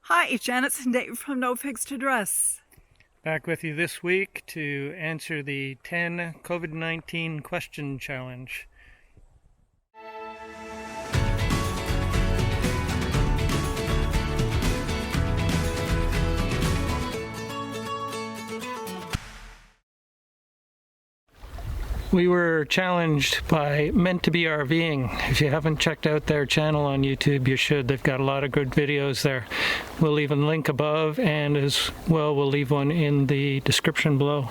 Hi, Janice and Dave from No Fixed Address. Back with you this week to answer the 10 COVID-19 question challenge. We were challenged by Meant to Be RVing. If you haven't checked out their channel on YouTube, you should. They've got a lot of good videos there. We'll leave a link above, and as well we'll leave one in the description below.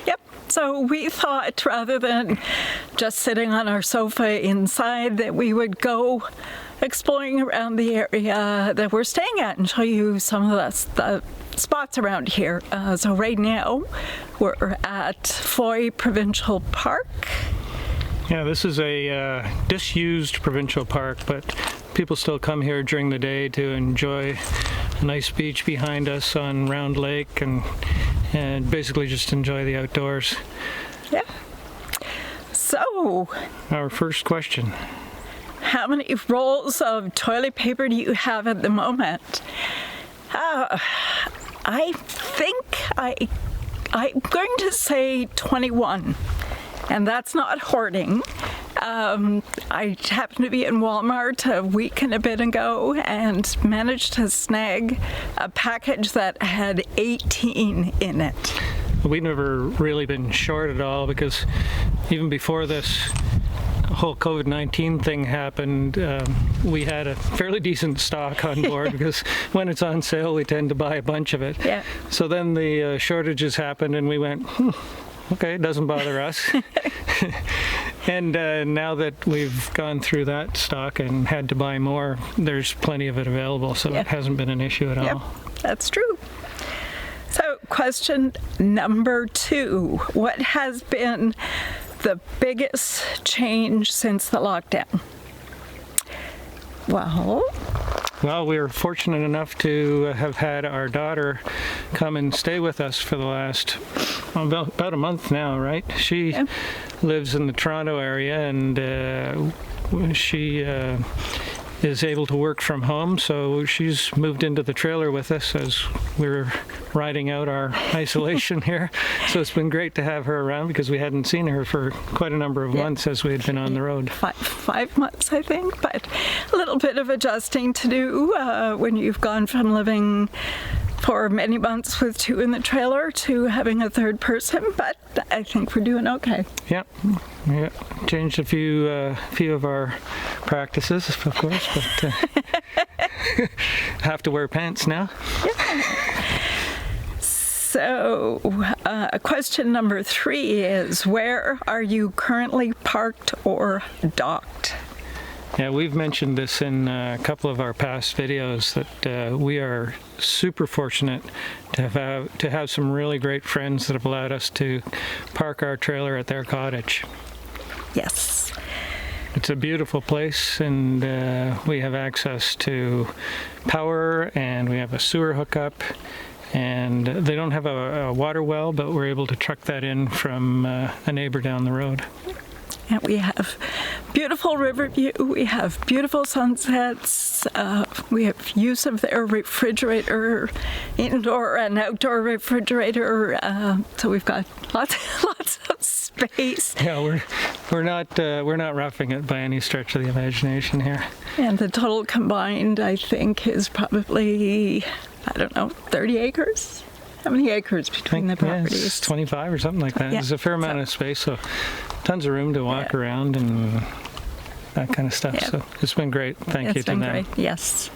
Yep, so we thought rather than just sitting on our sofa inside that we would go exploring around the area that we're staying at and show you some of the spots around here. So right now we're at Foy Provincial Park. Yeah, this is a disused provincial park, but people still come here during the day to enjoy a nice beach behind us on Round Lake and basically just enjoy the outdoors. Yeah. So, our first question. How many rolls of toilet paper do you have at the moment? I think I'm going to say 21, and that's not hoarding. I happened to be in Walmart a week and a bit ago and managed to snag a package that had 18 in it. We've never really been short at all, because even before this whole COVID-19 thing happened, we had a fairly decent stock on board because when it's on sale we tend to buy a bunch of it. Yeah. So then the shortages happened and we went, okay, it doesn't bother us. And now that we've gone through that stock and had to buy more, there's plenty of it available, so it hasn't been an issue at all. That's true. So question number 2, what has been the biggest change since the lockdown? Well, we were fortunate enough to have had our daughter come and stay with us for the last about a month now, right? She lives in the Toronto area, and she is able to work from home, so she's moved into the trailer with us as we're riding out our isolation here. So it's been great to have her around because we hadn't seen her for quite a number of months as we had been on the road. Five months, I think, but a little bit of adjusting to do when you've gone from living for many months with 2 in the trailer to having a third person, but I think we're doing okay. Yeah, changed a few of our practices, of course, but have to wear pants now. Yeah. So, question number 3 is, where are you currently parked or docked? Yeah, we've mentioned this in a couple of our past videos that we are super fortunate to have some really great friends that have allowed us to park our trailer at their cottage. Yes. It's a beautiful place, and we have access to power, and we have a sewer hookup, and they don't have a water well, but we're able to truck that in from a neighbor down the road. And we have beautiful river view, we have beautiful sunsets, we have use of their refrigerator, indoor and outdoor refrigerator, so we've got lots of space. Yeah, we're not roughing it by any stretch of the imagination here. And the total combined, I think, is probably, 30 acres? How many acres between the properties? It's 25 or something like that. Yeah. There's a fair amount of space, so tons of room to walk around and that kind of stuff. Yeah. So it's been great. Thank you to them. It's been great, yes.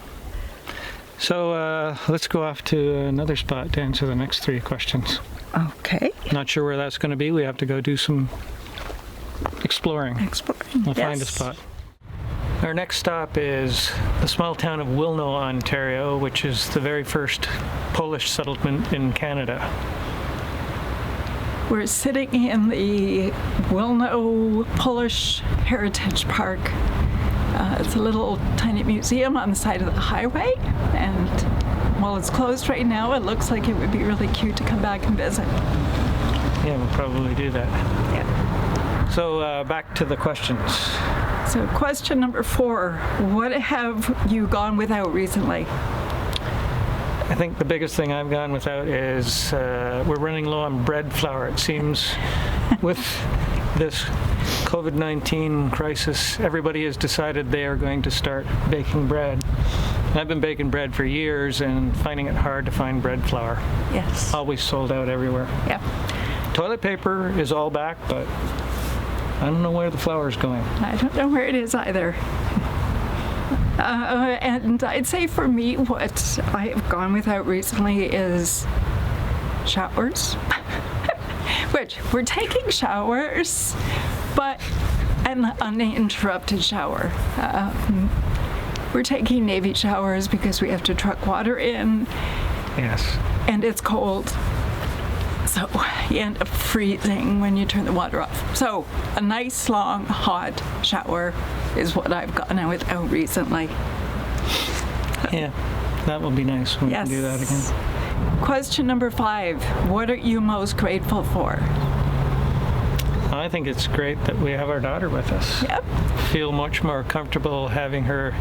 So let's go off to another spot to answer the next 3 questions. Okay. Not sure where that's going to be. We have to go do some exploring. We'll find a spot. Our next stop is the small town of Wilno, Ontario, which is the very first Polish settlement in Canada. We're sitting in the Wilno Polish Heritage Park. It's a little tiny museum on the side of the highway, and while it's closed right now, it looks like it would be really cute to come back and visit. Yeah, we'll probably do that. Yeah. So back to the questions. So question number 4, what have you gone without recently? I think the biggest thing I've gone without is we're running low on bread flour. It seems with this COVID-19 crisis, everybody has decided they are going to start baking bread. I've been baking bread for years and finding it hard to find bread flour. Yes. Always sold out everywhere. Yeah. Toilet paper is all back, but I don't know where the flour is going. I don't know where it is either. And I'd say for me, what I have gone without recently is showers. Which, we're taking showers, but an uninterrupted shower. We're taking Navy showers because we have to truck water in. Yes. And it's cold. So you end up freezing when you turn the water off. So a nice, long, hot shower is what I've gone without recently. Yeah, that will be nice when we can do that again. Question number 5. What are you most grateful for? I think it's great that we have our daughter with us. Yep. Feel much more comfortable having her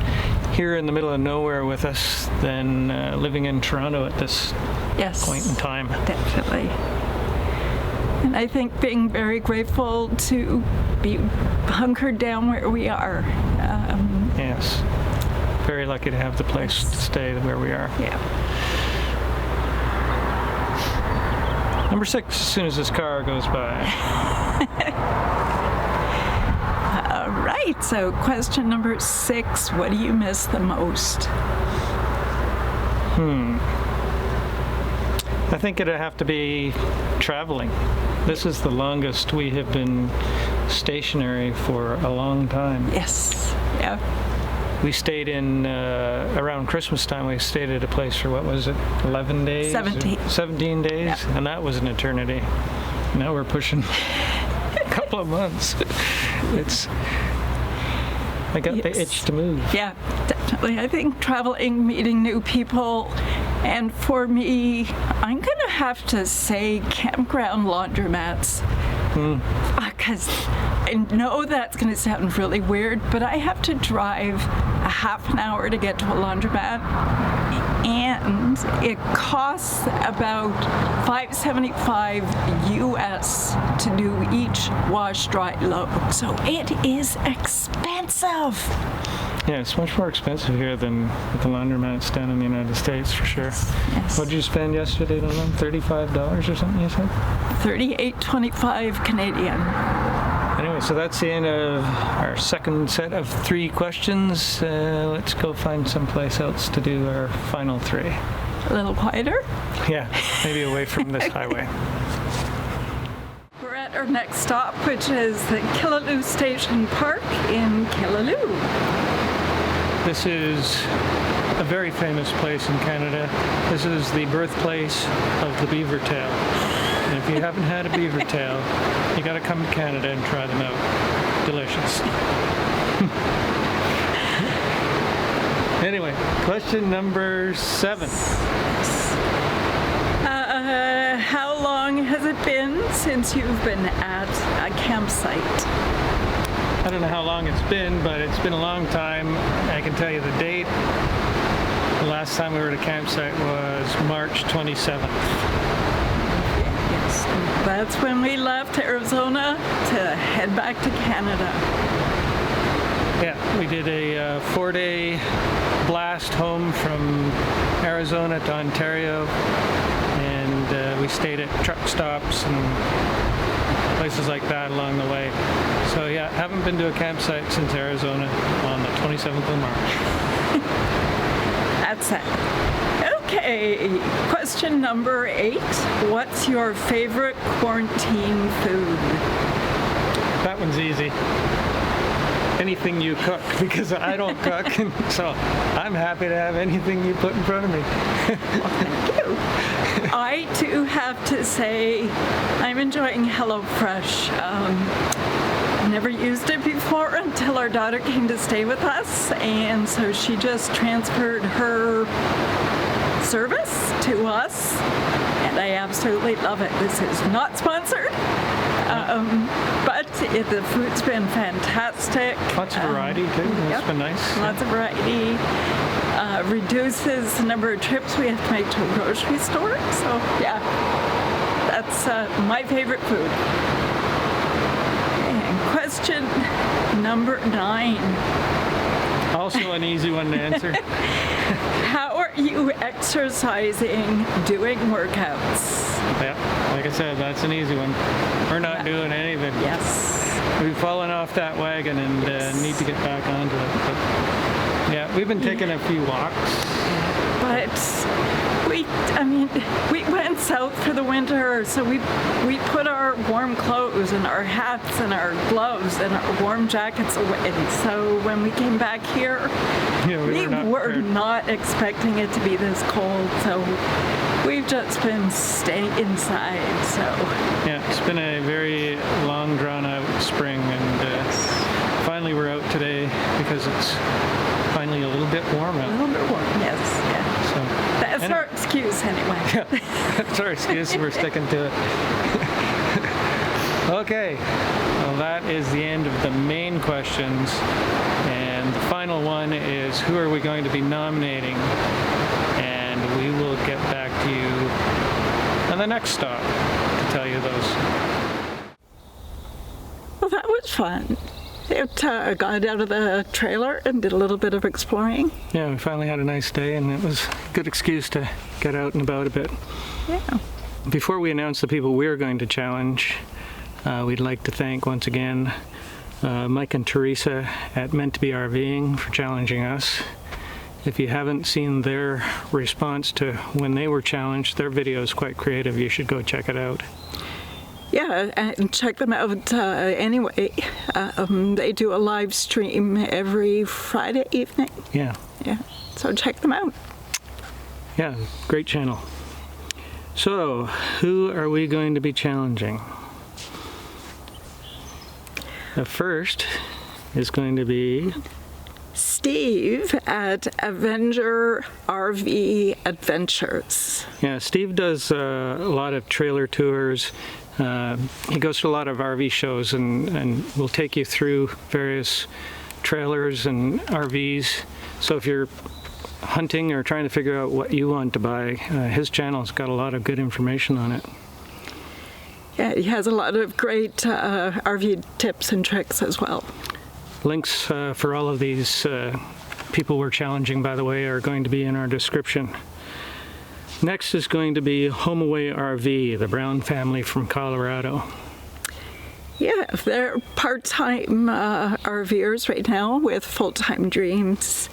here in the middle of nowhere with us than living in Toronto at this point in time. Definitely. And I think being very grateful to be hunkered down where we are. Yes. Very lucky to have the place to stay where we are. Yeah. Number 6, as soon as this car goes by. All right, so question number 6, what do you miss the most? I think it'd have to be traveling. This is the longest we have been stationary for a long time. Yes, yeah. We stayed in, around Christmas time, we stayed at a place for, what was it, 11 days? 17. 17 days, Yeah. and that was an eternity. Now we're pushing a couple of months. I got the itch to move. Yeah, definitely. I think traveling, meeting new people, and for me, I'm going to have to say campground laundromats. Because I know that's going to sound really weird, but I have to drive a half an hour to get to a laundromat, and it costs about $5.75 US to do each wash, dry, load. So it is expensive. Yeah, it's much more expensive here than at the laundromats down in the United States, for sure. Yes. What did you spend yesterday on them? $35 or something, you said? $38.25 Canadian. Anyway, so that's the end of our second set of 3 questions. Let's go find someplace else to do our final 3. A little quieter. Yeah, maybe away from this highway. We're at our next stop, which is the Killaloe Station Park in Killaloe. This is a very famous place in Canada. This is the birthplace of the beaver tail. And if you haven't had a beaver tail, you got to come to Canada and try them out. Delicious. Anyway, question number 7. How long has it been since you've been at a campsite? I don't know how long it's been, but it's been a long time. I can tell you the date. The last time we were at a campsite was March 27th. Yes, that's when we left Arizona to head back to Canada. Yeah, we did a 4-day blast home from Arizona to Ontario, and we stayed at truck stops and places like that along the way. So yeah, haven't been to a campsite since Arizona on the 27th of March. That's it. Okay, question number 8. What's your favorite quarantine food? That one's easy. Anything you cook, because I don't cook, and so I'm happy to have anything you put in front of me. Thank you. I too have to say I'm enjoying HelloFresh. Never used it before until our daughter came to stay with us, and so she just transferred her service to us, and I absolutely love it. This is not sponsored. But the food's been fantastic. Lots of variety too. That's been nice. Lots of variety. Reduces the number of trips we have to make to a grocery store. So yeah, that's my favorite food. And question number 9. Also an easy one to answer. How are you exercising, doing workouts? Yeah, like I said, that's an easy one. We're not doing anything. Yes. We've fallen off that wagon and need to get back onto it. But yeah, we've been taking a few walks. But we went south for the winter, so we put our warm clothes and our hats and our gloves and our warm jackets away. So when we came back here, we were not expecting it to be this cold. So we've just been staying inside. So yeah, it's been a very long, drawn-out spring, and finally we're out today because it's finally a little bit warm out. A little bit warm, yes. Yeah. So that's our excuse anyway. Yeah, that's our excuse. We're sticking to it. Okay, well that is the end of the main questions, and the final one is who are we going to be nominating, and we will get back to you on the next stop to tell you those. Well, that was fun. It got out of the trailer and did a little bit of exploring. Yeah, we finally had a nice day, and it was a good excuse to get out and about a bit. Yeah. Before we announce the people we're going to challenge, we'd like to thank once again Mike and Theresa at Meant to Be RVing for challenging us. If you haven't seen their response to when they were challenged, their video is quite creative. You should go check it out. Yeah, and check them out anyway. They do a live stream every Friday evening. Yeah. Yeah, so check them out. Yeah, great channel. So, who are we going to be challenging? The first is going to be Steve at Avenger RV Adventures. Yeah, Steve does a lot of trailer tours. He goes to a lot of RV shows and will take you through various trailers and RVs. So if you're hunting or trying to figure out what you want to buy, his channel's got a lot of good information on it. Yeah, he has a lot of great RV tips and tricks as well. Links for all of these people we're challenging, by the way, are going to be in our description. Next is going to be HomeAway RV, the Brown family from Colorado. Yeah, they're part-time RVers right now with full-time dreams.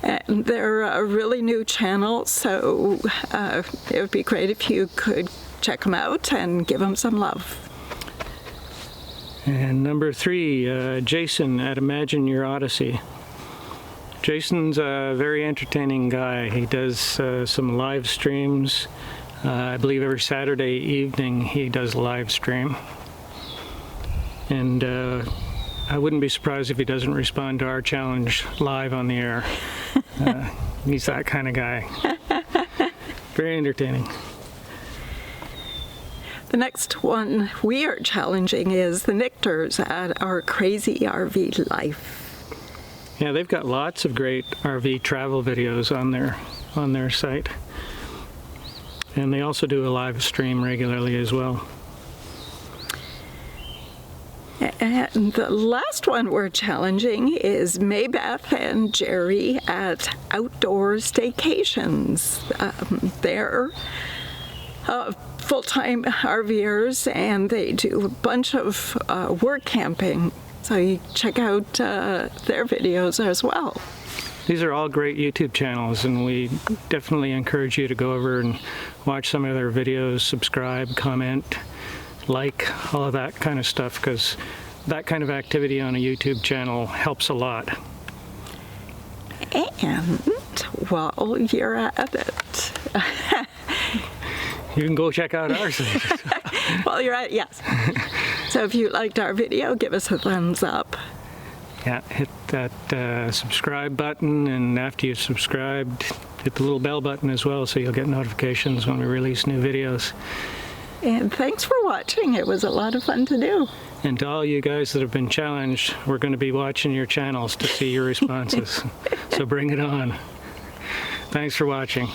And they're a really new channel, so it would be great if you could check them out and give them some love. And number 3, Jason at Imagine Your Odyssey. Jason's a very entertaining guy. He does some live streams. I believe every Saturday evening he does a live stream. And I wouldn't be surprised if he doesn't respond to our challenge live on the air. He's that kind of guy. Very entertaining. The next one we are challenging is the Nichters at Our Crazy RV Life. Yeah, they've got lots of great RV travel videos on their site. And they also do a live stream regularly as well. And the last one we're challenging is Maybeth and Jerry at Outdoor Staycations. They're full-time RVers, and they do a bunch of work camping. So you check out their videos as well. These are all great YouTube channels, and we definitely encourage you to go over and watch some of their videos, subscribe, comment, like, all of that kind of stuff, because that kind of activity on a YouTube channel helps a lot. And while you're at it, you can go check out ours. while you're at it, yes. So if you liked our video, give us a thumbs up. Yeah, hit that subscribe button, and after you've subscribed, hit the little bell button as well so you'll get notifications when we release new videos. And thanks for watching. It was a lot of fun to do. And to all you guys that have been challenged, we're going to be watching your channels to see your responses. So bring it on. Thanks for watching.